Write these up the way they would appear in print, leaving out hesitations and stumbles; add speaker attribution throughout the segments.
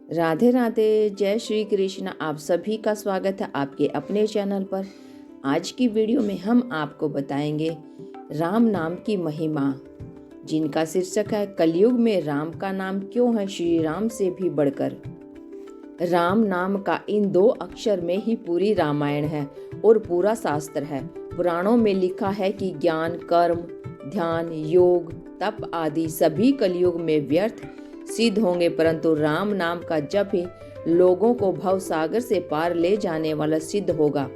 Speaker 1: राधे राधे, जय श्री कृष्ण। आप सभी का स्वागत है आपके अपने चैनल पर। आज की वीडियो में हम आपको बताएंगे राम नाम की महिमा, जिनका शीर्षक है कलयुग में राम का नाम क्यों है श्री राम से भी बढ़कर। राम नाम का इन 2 अक्षर में ही पूरी रामायण है और पूरा शास्त्र है। पुराणों में लिखा है कि ज्ञान, कर्म, ध्यान, योग, तप आदि सभी कलयुग में व्यर्थ सिद्ध होंगे, परंतु राम नाम का जप ही लोगों को भव सागर से पार ले जाने वाला सिद्ध होगा।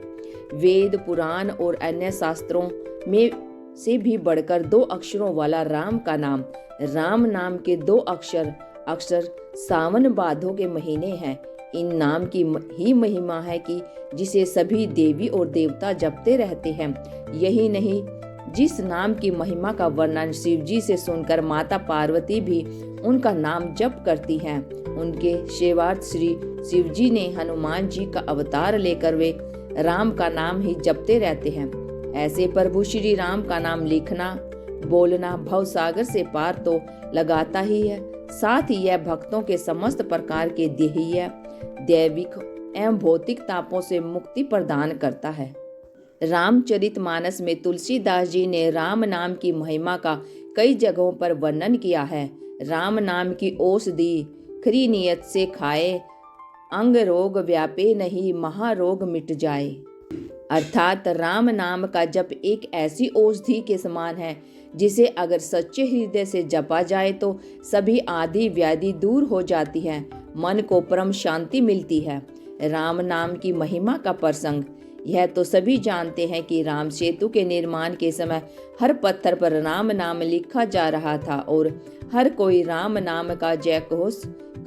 Speaker 1: वेद, पुराण और अन्य शास्त्रों में से भी बढ़कर 2 अक्षरों वाला राम का नाम, राम नाम के 2 अक्षर सावन भादों के महीने हैं। इन नाम की ही महिमा है कि जिसे सभी देवी और देवता जपते रहते हैं। यही नहीं, जिस नाम की महिमा का वर्णन शिव जी से सुनकर माता पार्वती भी उनका नाम जप करती हैं। उनके सेवार्थ श्री शिव जी ने हनुमान जी का अवतार लेकर वे राम का नाम ही जपते रहते हैं। ऐसे प्रभु श्री राम का नाम लिखना, बोलना भव सागर से पार तो लगाता ही है, साथ ही यह भक्तों के समस्त प्रकार के देहीय, दैविक एवं भौतिक तापों से मुक्ति प्रदान करता है। रामचरितमानस में तुलसीदास जी ने राम नाम की महिमा का कई जगहों पर वर्णन किया है। राम नाम की औषधि खरी नियत से खाए, अंग रोग व्यापे नहीं, महारोग मिट जाए। अर्थात राम नाम का जप एक ऐसी औषधि के समान है जिसे अगर सच्चे हृदय से जपा जाए तो सभी आदि व्याधि दूर हो जाती है, मन को परम शांति मिलती है। राम नाम की महिमा का प्रसंग, यह तो सभी जानते हैं कि राम सेतु के निर्माण के समय हर पत्थर पर राम नाम लिखा जा रहा था और हर कोई राम नाम का जयघोष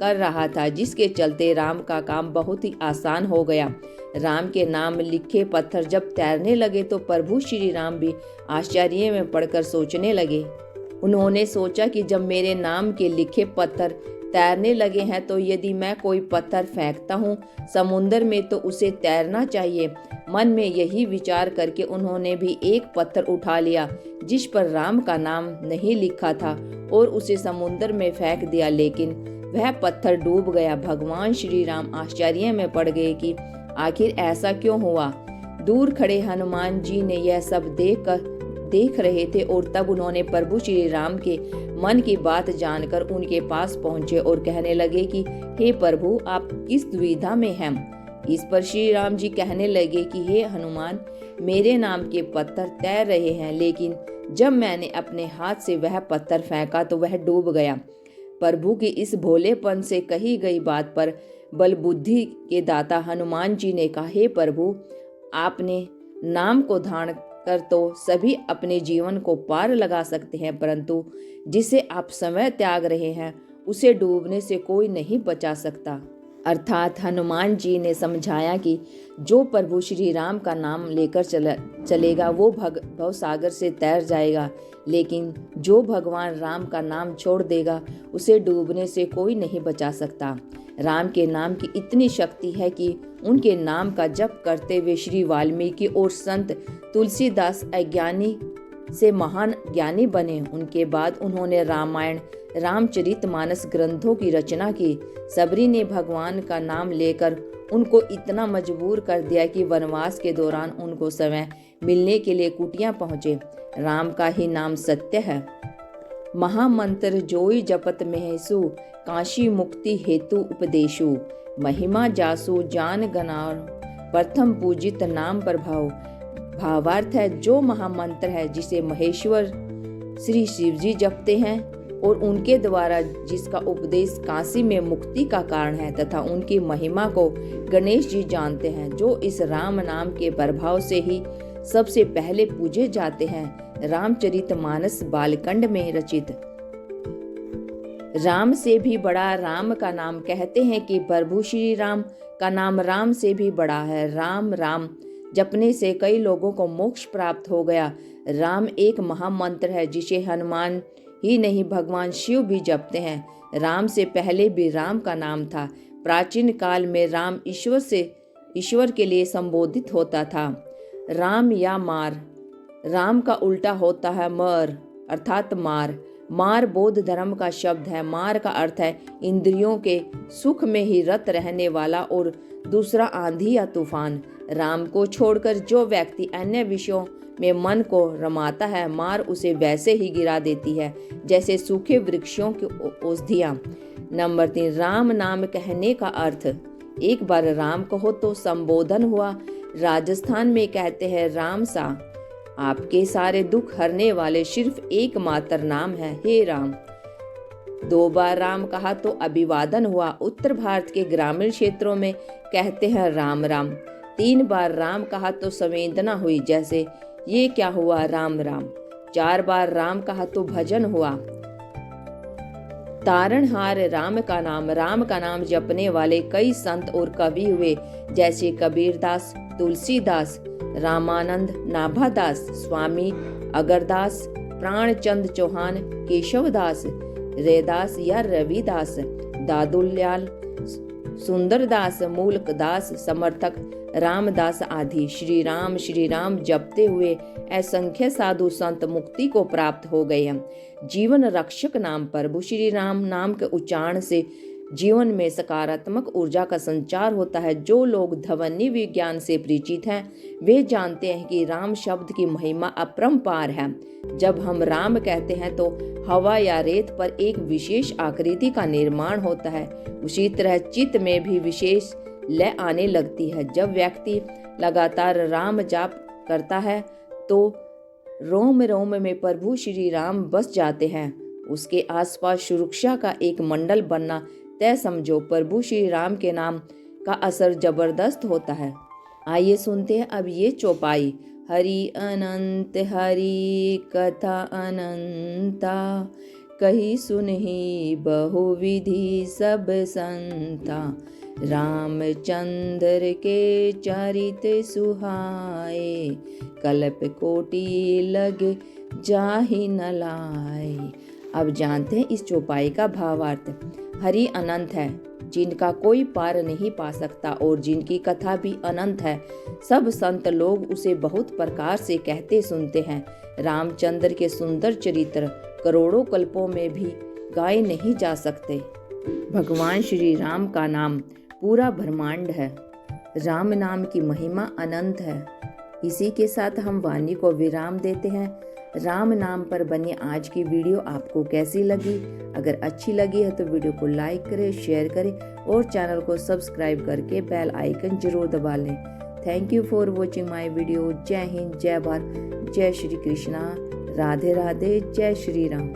Speaker 1: कर रहा था, जिसके चलते राम का काम बहुत ही आसान हो गया। राम के नाम लिखे पत्थर जब तैरने लगे तो प्रभु श्री राम भी आश्चर्य में पड़कर सोचने लगे। उन्होंने सोचा कि जब मेरे नाम के लिखे पत्थर तैरने लगे हैं तो यदि मैं कोई पत्थर फेंकता हूँ समुद्र में तो उसे तैरना चाहिए। मन में यही विचार करके उन्होंने भी एक पत्थर उठा लिया जिस पर राम का नाम नहीं लिखा था और उसे समुद्र में फेंक दिया, लेकिन वह पत्थर डूब गया। भगवान श्री राम आश्चर्य में पड़ गए कि आखिर ऐसा क्यों हुआ। दूर खड़े हनुमान जी ने यह सब देख रहे थे और तब उन्होंने प्रभु श्री राम के मन की बात जानकर उनके पास पहुंचे और कहने लगे कि हे प्रभु, आप किस दुविधा में हैं। इस पर श्री राम जी कहने लगे कि हे हनुमान, मेरे नाम के पत्थर तैर रहे हैं, लेकिन जब मैंने अपने हाथ से वह पत्थर फेंका तो वह डूब गया। प्रभु की इस भोलेपन से कही गई बात पर बल बुद्धि के दाता हनुमान जी ने कहा, हे प्रभु, आपने नाम को धारण कर तो सभी अपने जीवन को पार लगा सकते हैं, परंतु जिसे आप समय त्याग रहे हैं उसे डूबने से कोई नहीं बचा सकता। अर्थात हनुमान जी ने समझाया कि जो प्रभु श्री राम का नाम लेकर चलेगा वो भव सागर से तैर जाएगा, लेकिन जो भगवान राम का नाम छोड़ देगा उसे डूबने से कोई नहीं बचा सकता। राम के नाम की इतनी शक्ति है कि उनके नाम का जप करते हुए श्री वाल्मीकि और संत तुलसीदास अज्ञानी से महान ज्ञानी बने। उनके बाद उन्होंने रामायण, रामचरितमानस ग्रंथों की रचना की। सबरी ने भगवान का नाम लेकर उनको इतना मजबूर कर दिया कि वनवास के दौरान उनको समय मिलने के लिए कुटिया पहुंचे। राम का ही नाम सत्य है। महामंत्र जोई जपत महेशु, काशी मुक्ति हेतु उपदेशु। महिमा जासु जान गनार, प्रथम पूजित नाम प्रभाव। भावार्थ है, जो महामंत्र है जिसे महेश्वर श्री शिव जी जपते हैं और उनके द्वारा जिसका उपदेश काशी में मुक्ति का कारण है, तथा उनकी महिमा को गणेश जी जानते हैं, जो इस राम नाम के प्रभाव से ही सबसे पहले पूजे जाते हैं। रामचरितमानस बालकांड में रचित। राम से भी बड़ा राम का नाम, कहते हैं कि प्रभु श्री राम का नाम राम से भी बड़ा है। राम राम जपने से कई लोगों को मोक्ष प्राप्त हो गया। राम एक महामंत्र है जिसे हनुमान ही नहीं भगवान शिव भी जपते हैं। राम से पहले भी राम का नाम था। प्राचीन काल में राम ईश्वर के लिए संबोधित होता था। राम या मार, राम का उल्टा होता है मर, अर्थात मार। मार बौद्ध धर्म का शब्द है। मार का अर्थ है इंद्रियों के सुख में ही रत रहने वाला और दूसरा आंधी या तूफान। राम को छोड़कर जो व्यक्ति अन्य विषयों में मन को रमाता है, मार उसे वैसे ही गिरा देती है जैसे सूखे वृक्षों की औषधियां। नंबर 3, राम नाम कहने का अर्थ। एक बार राम कहो तो संबोधन हुआ। राजस्थान में कहते हैं राम सा, आपके सारे दुख हरने वाले सिर्फ एकमात्र नाम है, हे राम। 2 बार राम कहा तो अभिवादन हुआ। उत्तर भारत के ग्रामीण क्षेत्रों में कहते हैं राम राम। 3 बार राम कहा तो संवेदना हुई, जैसे ये क्या हुआ राम राम। 4 बार राम कहा तो भजन हुआ। तारणहार राम का नाम जपने वाले कई संत और कवि हुए, जैसे कबीरदास, तुलसीदास, रामानंद, नाभादास, स्वामी अगरदास, प्राणचंद चौहान, केशवदास, रैदास या रविदास, दादुलाल, सुंदरदास, मूलकदास, समर्थक, रामदास आदि। श्री राम जपते हुए असंख्य साधु संत मुक्ति को प्राप्त हो गए हैं। जीवन रक्षक नाम प्रभु श्री राम नाम के उच्चारण से जीवन में सकारात्मक ऊर्जा का संचार होता है। जो लोग ध्वनि विज्ञान से परिचित हैं वे जानते हैं कि राम शब्द की महिमा अपरंपार है। जब हम राम कहते हैं तो हवा या रेत पर एक विशेष आकृति का निर्माण होता है। उसी तरह चित्त में भी विशेष लय आने लगती है। जब व्यक्ति लगातार राम जाप करता है तो रोम रोम में प्रभु श्री राम बस जाते हैं। उसके आसपास सुरक्षा का एक मंडल बनना तय समझो। प्रभु श्री राम के नाम का असर जबरदस्त होता है। आइए सुनते हैं अब ये चौपाई। हरि अनंत हरि कथा अनंता, कही सुनहि बहुविधि सब संता। रामचंद्र के चरित सुहाए, कल्प कोटि लग जाहि न लाए। अब जानते हैं इस चौपाई का भावार्थ। हरि अनंत है, जिनका कोई पार नहीं पा सकता और जिनकी कथा भी अनंत है। सब संत लोग उसे बहुत प्रकार से कहते सुनते हैं। रामचंद्र के सुंदर चरित्र करोड़ों कल्पों में भी गाए नहीं जा सकते। भगवान श्री राम का नाम पूरा ब्रह्मांड है। राम नाम की महिमा अनंत है। इसी के साथ हम वाणी को विराम देते हैं। राम नाम पर बनी आज की वीडियो आपको कैसी लगी? अगर अच्छी लगी है तो वीडियो को लाइक करें, शेयर करें और चैनल को सब्सक्राइब करके बेल आइकन जरूर दबा लें। Thank you for watching my video. जय हिंद, जय भारत, जय श्री कृष्णा, राधे राधे, जय श्री राम।